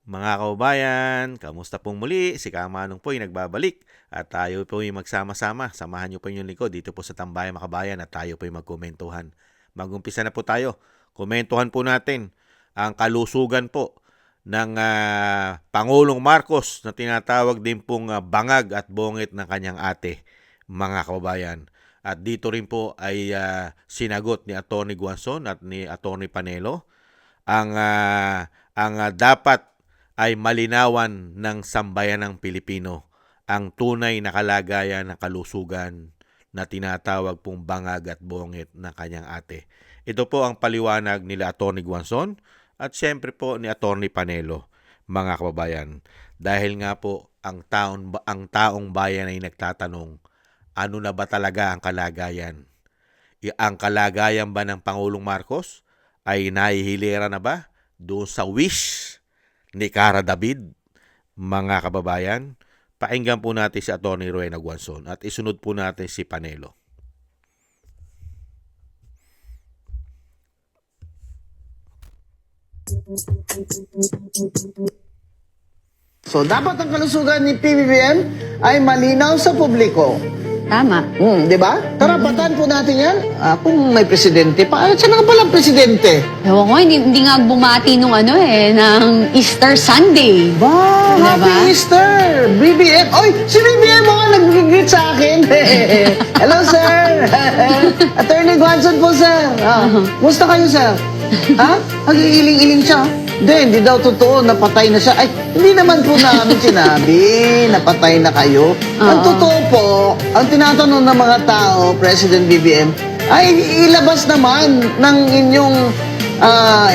Mga kababayan, kamusta pong muli? Si Kamanong po'y nagbabalik at tayo po'y magsama-sama. Samahan niyo po yung lingkod dito po sa Tambayan Makabayan at tayo po'y magkomentuhan. Mag-umpisa na po tayo. Komentuhan po natin ang kalusugan po ng Pangulong Marcos na tinatawag din pong bangag at bongit ng kanyang ate, mga kababayan. At dito rin po ay sinagot ni Atty. Guanzon at ni Atty. Panelo ang dapat ay malinawan ng sambayanang Pilipino ang tunay na kalagayan ng kalusugan na tinatawag pong bangag at bongit ng kanyang ate. Ito po ang paliwanag nila Atty. Guanzon at siyempre po ni Atty. Panelo, mga kababayan. Dahil nga po ang taong bayan ay nagtatanong, ano na ba talaga ang kalagayan? Ang kalagayan ba ng Pangulong Marcos ay nahihilera na ba doon sa wish ni Cara David, mga kababayan? Pakinggan po natin si Atty. Rowena Guanzon at isunod po natin si Panelo. So, dapat ang kalusugan ni PBBM ay malinaw sa publiko. Tama. Di ba? Karapatan po natin yan. Kung may presidente pa, siya na palang presidente. Ewan ko, hindi nga bumati nung ng Easter Sunday. Ba, Diba? Happy Easter! BBM! Oy, si BBM mo nga nag-greet sa akin. Hello, sir! Attorney Guanzon po, sir. Musta kayo, sir? Ha? Nag-iiling-iling siya. Hindi daw totoo, napatay na siya. Ay, hindi naman po namin sinabi, napatay na kayo. Ang totoo po, ang tinatanong ng mga tao, President BBM, ay ilabas naman ng inyong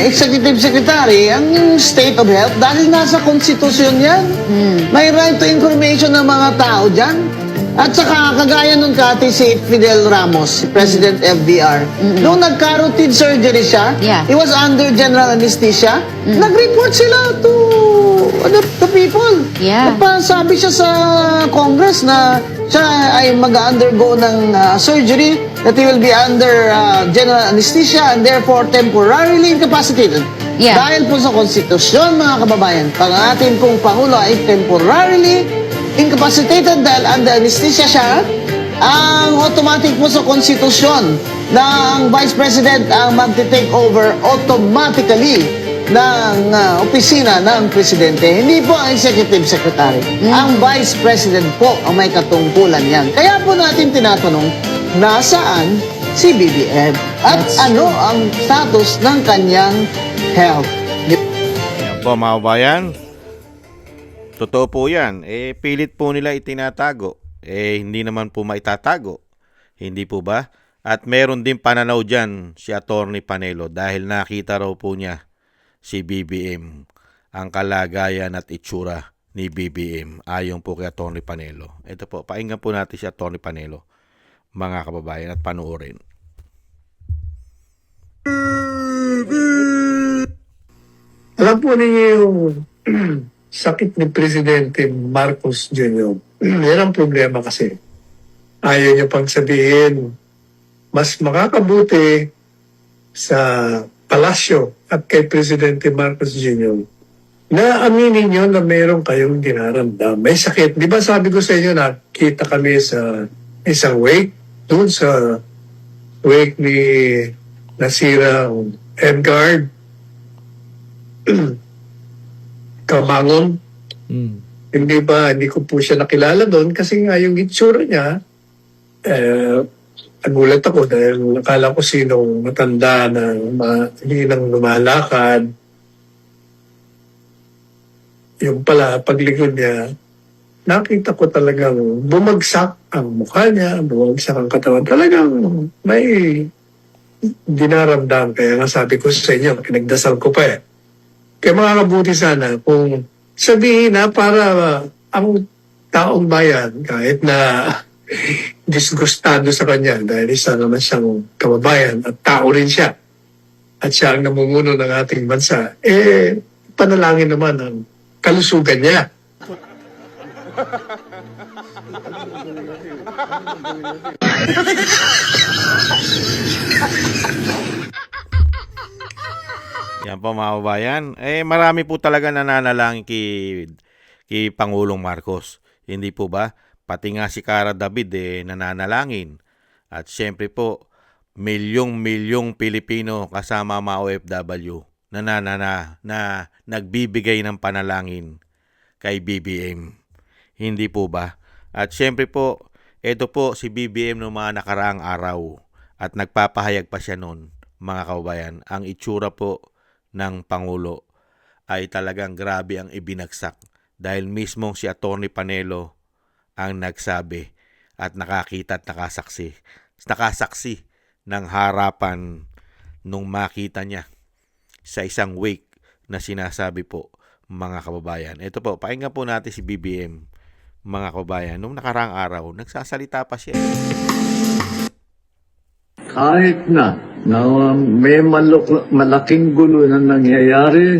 Executive Secretary ang state of health dahil nasa konstitusyon yan. May right to information ng mga tao dyan. At saka, kagaya nung kati si Fidel Ramos, si President FDR, nung nagka-routine surgery siya, Yeah. he was under general anesthesia, nag-report sila to the people. Yeah. Nagpasabi siya sa Congress na siya ay mag-undergo ng surgery, that he will be under general anesthesia and therefore temporarily incapacitated. Yeah. Dahil po sa konstitusyon, mga kababayan, pag ang ating pong Pangulo ay temporarily incapacitated dahil under anesthesia siya, ang automatic po sa konstitusyon na ang Vice President ang mag-take over automatically ng opisina ng Presidente. Hindi po ang Executive Secretary. Ang Vice President po ang may katungkulan yan. Kaya po natin tinatanong, nasaan si BBM? At ano ang status ng kanyang health? Yan po, mga kababayan. Totoo po yan. Pilit po nila itinatago. Hindi naman po maitatago. Hindi po ba? At meron din pananaw dyan si Atty. Panelo dahil nakita raw po niya si BBM, ang kalagayan at itsura ni BBM ayon po kay Atty. Panelo. Ito po, pakinggan po natin si Atty. Panelo, mga kababayan, at panuorin. Alam po ninyo yung sakit ni Presidente Marcos Jr. Yan ang problema kasi. Ayaw niya pang sabihin, mas makakabuti sa palasyo at kay Presidente Marcos Jr. na aminin niyo na meron kayong dinaramdam. May sakit. Di ba sabi ko sa inyo, nakita kami sa isang wake, doon sa wake ni nasirang Edgar Kamangon. Hindi ko po siya nakilala doon kasi nga yung itsura niya, nagulat ako dahil nakala ko sinong matanda na hinang lumalakad. Yung pala, paglikod niya, nakita ko talagang bumagsak ang mukha niya, bumagsak ang katawan. Talagang may dinaramdam. Kaya nga sabi ko sa inyo, pinagdasal ko pa eh. Kaya makakabuti sana kung sabihin na para ang taong bayan, kahit na disgustado sa kanya dahil isa naman siyang kababayan at tao rin siya at siya ang namumuno ng ating bansa, panalangin naman ang kalusugan niya. Yan po mga kababayan. Marami po talaga nananalangin kay Pangulong Marcos. Hindi po ba? Pati nga si Cara David nananalangin. At syempre po, milyong-milyong Pilipino kasama mga OFW na nagbibigay ng panalangin kay BBM. Hindi po ba? At syempre po, ito po si BBM noong mga nakaraang araw at nagpapahayag pa siya noon, mga kababayan. Ang itsura po ng Pangulo ay talagang grabe ang ibinagsak dahil mismong si Atty. Panelo ang nagsabi at nakakita at nakasaksi ng harapan nung makita niya sa isang wake na sinasabi po, mga kababayan. Ito po, pakinggan po natin si BBM, mga kababayan. Nung nakaraang araw, nagsasalita pa siya. Kahit na may malaking gulo na nangyayari,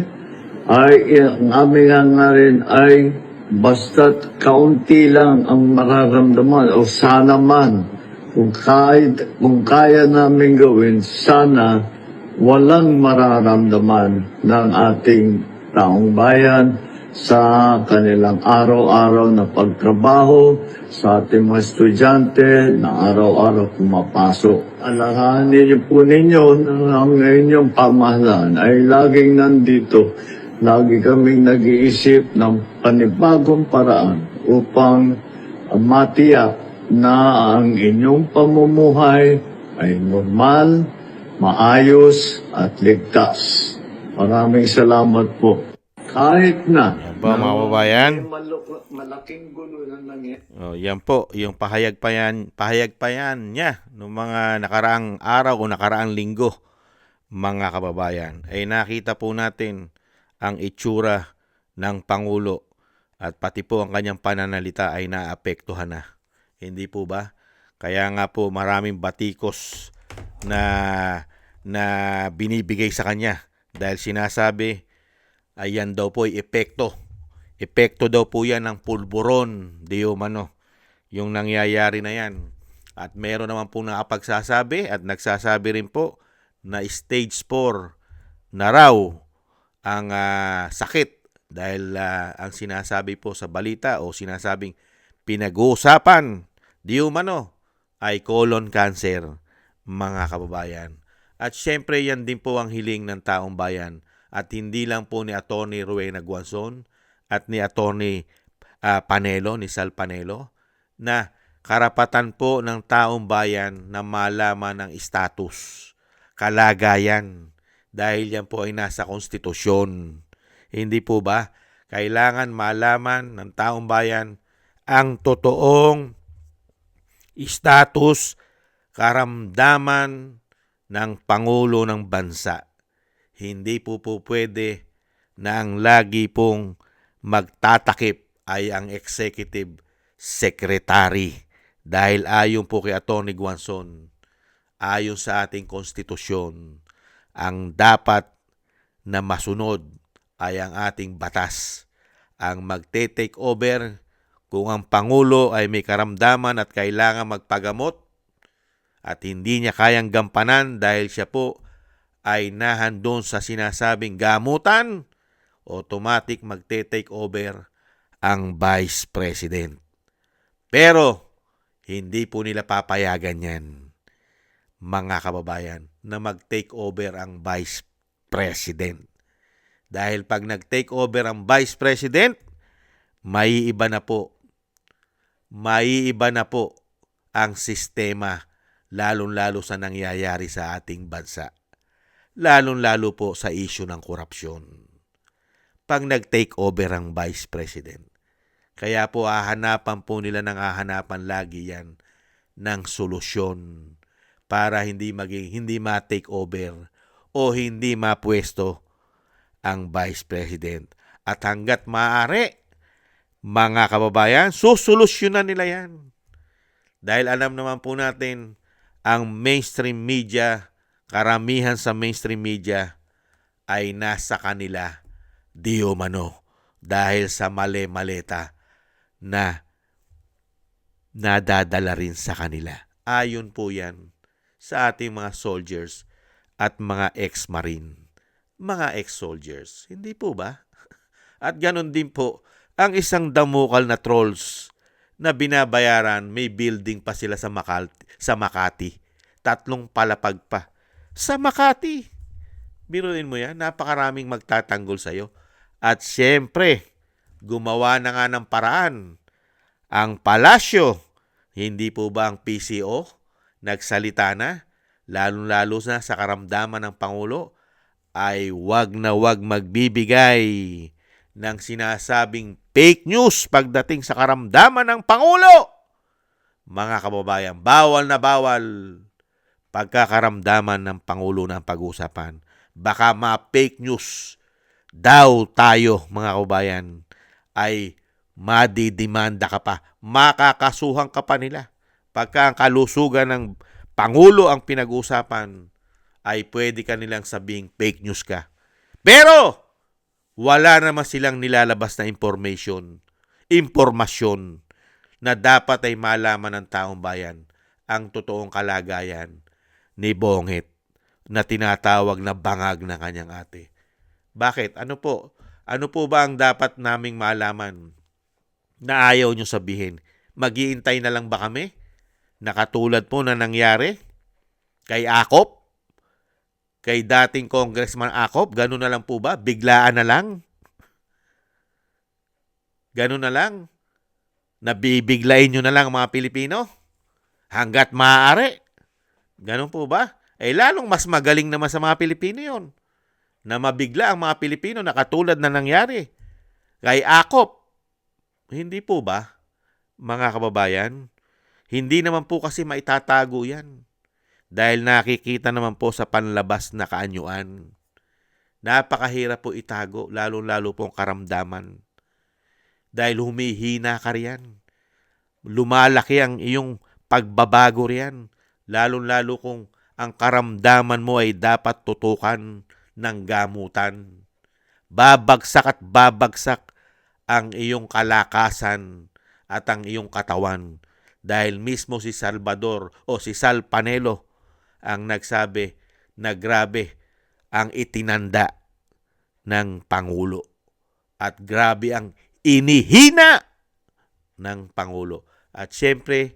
ay ang aming hangarin ay basta't kaunti lang ang mararamdaman o sana man kung kaya namin gawin, sana walang mararamdaman ng ating taong bayan sa kanilang araw-araw na pagtrabaho, sa ating mga estudyante na araw-araw pumapasok. Alalahanin niyo po ninyo na ang inyong pamahalaan ay laging nandito. Lagi kaming nag-iisip ng panibagong paraan upang matiyak na ang inyong pamumuhay ay normal, maayos at ligtas. Maraming salamat po. Kahit na Yan po, mga kababayan. may malaking gulo na nangyayari. Yan po, yung pahayag pa yan niya noong mga nakaraang araw o nakaraang linggo, mga kababayan. Nakita po natin ang itsura ng Pangulo at pati po ang kanyang pananalita ay naapektuhan na. Hindi po ba? Kaya nga po maraming batikos na binibigay sa kanya dahil sinasabi ayan daw po ay epekto. Epekto daw po yan ng pulburon, di umano, yung nangyayari na yan. At meron naman po nakapagsasabi at nagsasabi rin po na stage 4 na raw ang sakit dahil ang sinasabi po sa balita o sinasabing pinag-uusapan, di umano, ay colon cancer, mga kababayan. At syempre yan din po ang hiling ng taong bayan at hindi lang po ni Atty. Rowena Guanzon at ni Atty. Panelo, ni Sal Panelo, na karapatan po ng taong bayan na malaman ng status, kalagayan, dahil yan po ay nasa konstitusyon. Hindi po ba? Kailangan malaman ng taong bayan ang totoong status, karamdaman ng Pangulo ng Bansa. Hindi po pwede na ang lagi pong magtatakip ay ang Executive Secretary. Dahil ayon po kay Atty. Guanzon, ayon sa ating konstitusyon, ang dapat na masunod ay ang ating batas. Ang magte-take over kung ang Pangulo ay may karamdaman at kailangan magpagamot at hindi niya kayang gampanan dahil siya po ay nahandon sa sinasabing gamutan, automatic magte-take over ang Vice President. Pero hindi po nila papayagan yan, mga kababayan, na mag-take over ang Vice President. Dahil pag nag-take over ang Vice President, maiiba na po ang sistema, lalong-lalo sa nangyayari sa ating bansa. Lalong-lalo po sa issue ng korupsyon. Pag nag-take over ang Vice President. Kaya po hahanapan po nila lagi yan ng solusyon para hindi ma-take over o hindi mapwesto ang Vice President. At hanggat maaari, mga kababayan, susolusyonan nila yan. Dahil alam naman po natin, ang mainstream media, karamihan sa mainstream media ay nasa kanila di umano dahil sa mali-maleta na nadadala rin sa kanila. Ayon po yan sa ating mga soldiers at mga ex-marine. mga ex-soldiers. Hindi po ba? At ganon din po ang isang damukal na trolls na binabayaran, may building pa sila sa Makati. 3 palapag pa. Sa Makati. Biruin mo yan, napakaraming magtatanggol sa'yo. At syempre, gumawa na nga ng paraan. Ang palasyo, hindi po ba ang PCO? Nagsalita na, lalo-lalo na sa karamdaman ng Pangulo, ay wag na wag magbibigay ng sinasabing fake news pagdating sa karamdaman ng Pangulo. Mga kababayan, bawal na bawal pagkakaramdaman ng Pangulo ng pag-usapan. Baka ma-fake news daw tayo, mga kababayan, ay madidemanda ka pa. Makakasuhan ka pa nila. Pagka ang kalusugan ng Pangulo ang pinag-usapan, ay pwede ka nilang sabing fake news ka. Pero, wala naman silang nilalabas na impormasyon na dapat ay malaman ng taong bayan ang totoong kalagayan ni Bongit na tinatawag na bangag ng kanyang ate. Bakit? Ano po? Ano po ba ang dapat naming malaman na ayaw nyo sabihin? Mag-iintay na lang ba kami? Nakatulad po na nangyari kay Akop? Kay dating Congressman Akop, gano'n na lang po ba? Biglaan na lang? Gano'n na lang? Nabibiglain nyo na lang ang mga Pilipino? Hanggat maaari? Gano'n po ba? Lalong mas magaling naman sa mga Pilipino yon na mabigla ang mga Pilipino na katulad na nangyari kay Akop. Hindi po ba, mga kababayan? Hindi naman po kasi maitatago yan. Dahil nakikita naman po sa panlabas na kaanyuan. Napakahirap po itago, lalo-lalo po ang karamdaman. Dahil humihina ka riyan. Lumalaki ang iyong pagbabago riyan. Lalo-lalo kung ang karamdaman mo ay dapat tutukan ng gamutan. Babagsak at babagsak ang iyong kalakasan at ang iyong katawan. Dahil mismo si Salvador o si Sal Panelo ang nagsabi na grabe ang itinanda ng Pangulo at grabe ang inihina ng Pangulo. At syempre,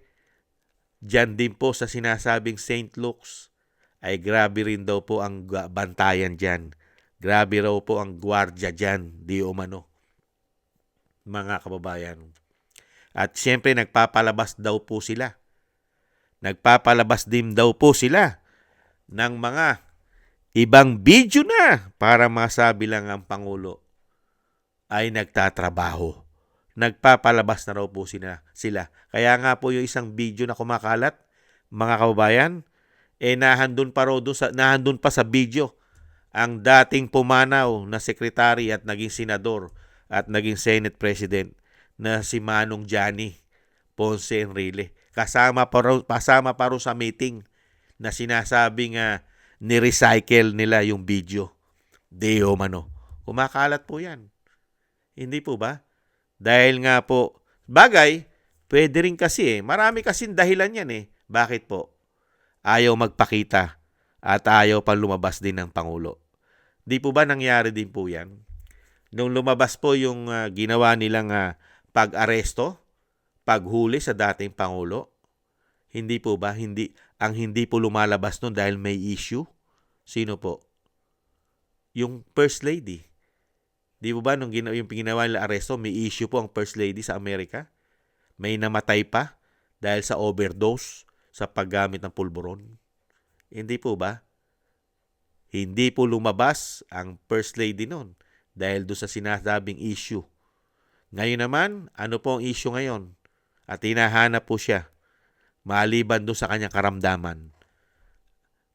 dyan din po sa sinasabing St. Luke's ay grabe rin daw po ang bantayan dyan. Grabe raw po ang gwardya dyan, di umano, mga kababayan. At syempre, nagpapalabas daw po sila. Nagpapalabas din daw po sila ng mga ibang video na para masabi lang ang Pangulo ay nagtatrabaho. Nagpapalabas na raw po sila. Kaya nga po yung isang video na kumakalat, mga kababayan, nahandun pa sa video ang dating pumanaw na sekretary at naging senador at naging Senate President na si Manong Johnny Ponce Enrile. Pasama pa raw sa meeting na sinasabing ni-recycle nila yung video. Deo mano. Kumakalat po yan. Hindi po ba? Dahil nga po, bagay, pwede rin kasi marami kasing dahilan yan Bakit po? Ayaw magpakita at ayaw pa lumabas din ng Pangulo. Di po ba nangyari din po yan? Nung lumabas po yung ginawa nilang pag-aresto, paghuli sa dating Pangulo, hindi po ba? Hindi po lumalabas nun dahil may issue? Sino po? Yung First Lady. Di po ba nung yung ginawa nila aresto, may issue po ang First Lady sa Amerika? May namatay pa dahil sa overdose sa paggamit ng pulburon. Hindi po ba? Hindi po lumabas ang First Lady nun dahil doon sa sinasabing issue. Ngayon naman, ano po ang issue ngayon? At hinahanap po siya maliban doon sa kanyang karamdaman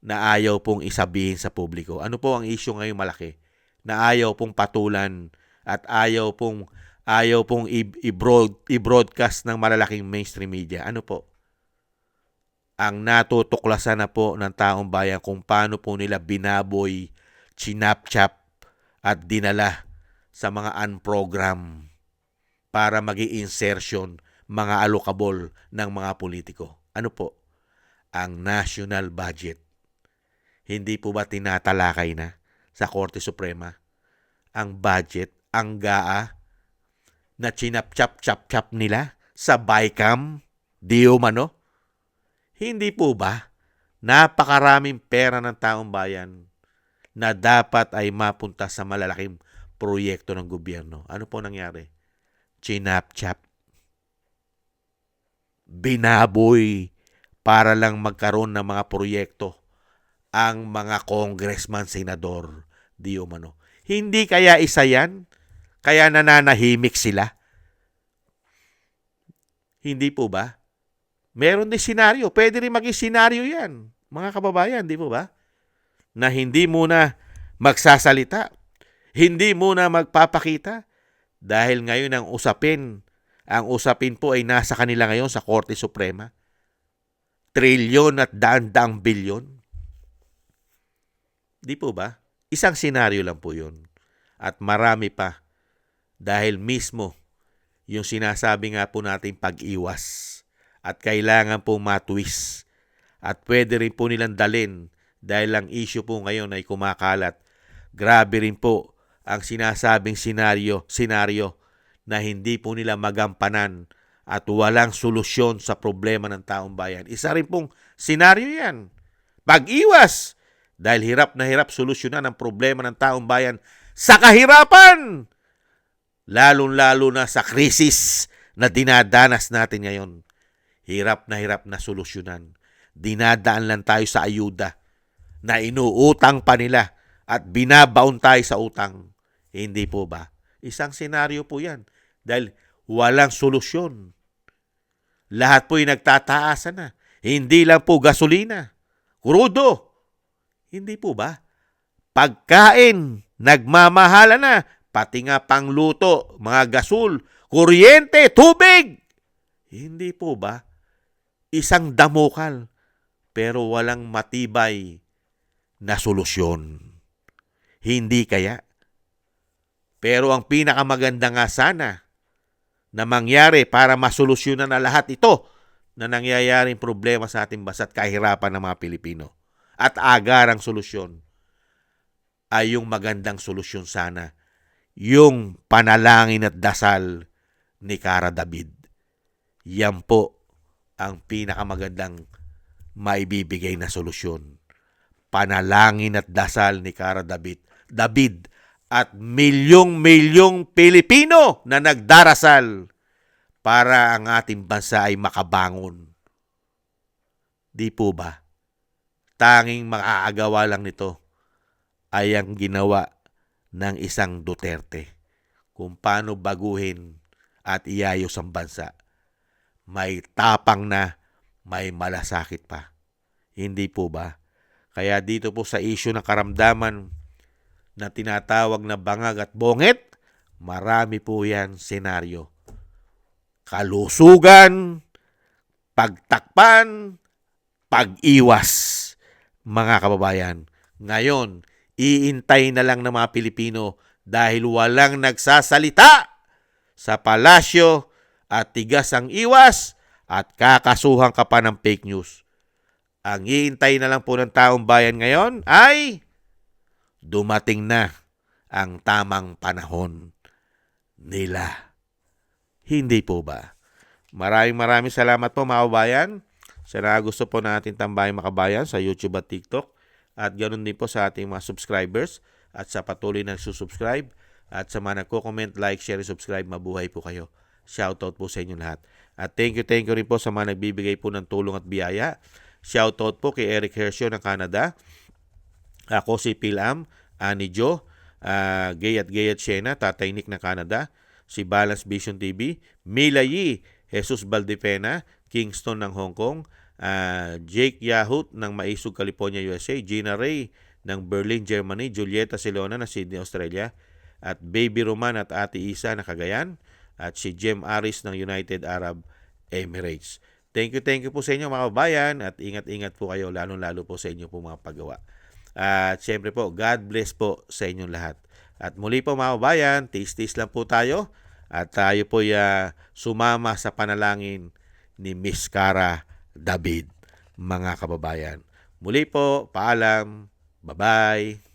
na ayaw pong isabihin sa publiko. Ano po ang issue ngayon malaki? Na ayaw pong patulan at ayaw pong i-broadcast ng malalaking mainstream media. Ano po? Ang natutuklasan na po ng taong bayan kung paano po nila binaboy, chinapchap at dinala sa mga unprogram para magi-insertion mga alokabol ng mga politiko. Ano po? Ang national budget. Hindi po ba tinatalakay na? sa Korte Suprema. Ang budget, ang GAA, na chinap-chap-chap-chap nila sa BICAM, di umano. Hindi po ba napakaraming pera ng taong bayan na dapat ay mapunta sa malalaking proyekto ng gobyerno? Ano po nangyari? Chinap-chap. Binaboy para lang magkaroon ng mga proyekto ang mga congressman, senador, di umano. Hindi kaya isa yan? Kaya nananahimik sila? Hindi po ba? Meron din senaryo. Pwede rin maging senaryo yan, mga kababayan, di po ba? Na hindi muna magsasalita, hindi muna magpapakita, dahil ngayon ang usapin po ay nasa kanila ngayon sa Korte Suprema. Trilyon at daan-daang bilyon. Di po ba? Isang senaryo lang po yun. At marami pa. Dahil mismo yung sinasabi nga po natin pag-iwas. At kailangan po matwist. At pwede rin po nilang dalin dahil ang issue po ngayon ay kumakalat. Grabe rin po ang sinasabing senaryo na hindi po nila magampanan at walang solusyon sa problema ng taong bayan. Isa rin pong senaryo yan. Pag-iwas! Dahil hirap na hirap solusyonan ang problema ng taong bayan sa kahirapan! Lalong-lalo na sa krisis na dinadanas natin ngayon. Hirap na solusyonan. Dinadaan lang tayo sa ayuda na inuutang pa nila at binabaon tayo sa utang. Hindi po ba? Isang senaryo po yan. Dahil walang solusyon. Lahat po yung nagtataasan na. Hindi lang po gasolina. Krudo. Hindi po ba? Pagkain, nagmamahala na. Pati nga pangluto, mga gasol, kuryente, tubig. Hindi po ba? Isang damokal. Pero walang matibay na solusyon. Hindi kaya? Pero ang pinakamaganda nga sana na mangyari para masolusyonan na lahat ito na nangyayaring problema sa ating bansa at kahirapan ng mga Pilipino at agarang solusyon ay yung magandang solusyon sana, yung panalangin at dasal ni Cara David. Yan po ang pinakamagandang maibibigay na solusyon. Panalangin at dasal ni Cara David at milyong-milyong Pilipino na nagdarasal para ang ating bansa ay makabangon. Di po ba? Tanging maaagawa lang nito ay ang ginawa ng isang Duterte. Kung paano baguhin at iayos ang bansa. May tapang na, may malasakit pa. Hindi po ba? Kaya dito po sa issue ng karamdaman na tinatawag na bangag at bongit, marami po yan senaryo. Kalusugan, pagtakpan, pag-iwas, mga kababayan. Ngayon, iintay na lang ng mga Pilipino dahil walang nagsasalita sa palasyo at tigas ang iwas at kakasuhan ka pa ng fake news. Ang iintay na lang po ng taong bayan ngayon ay dumating na ang tamang panahon nila. Hindi po ba? Maraming salamat po mga kabayan. Sana gusto po natin Tambayang Makabayan sa YouTube at TikTok. At ganoon din po sa ating mga subscribers at sa patuloy na subscribe at sa mga nagko-comment, like, share, subscribe. Mabuhay po kayo. Shoutout po sa inyo lahat. At thank you rin po sa mga nagbibigay po ng tulong at biyaya. Shoutout po kay Eric Hershio ng Canada. Ako si Pilam, Ani Jo, Gayat Shena, Tatay Nick ng Canada, si Balance Vision TV, Mila Yi, Jesus Valdepena, Kingston ng Hong Kong, Jake Yahut ng Maisug, California, USA, Gina Ray ng Berlin, Germany, Julieta Silona ng Sydney, Australia, at Baby Roman at Ate Isa ng Cagayan, at si Jem Aris ng United Arab Emirates. Thank you po sa inyo mga kabayan at ingat-ingat po kayo lalo-lalo po sa inyo po mga paggawa. At syempre po, God bless po sa inyong lahat. At muli po mga kabayan, tis-tis lang po tayo at tayo po sumama sa panalangin ni Miss Cara David, mga kababayan. Muli po, paalam, bye-bye.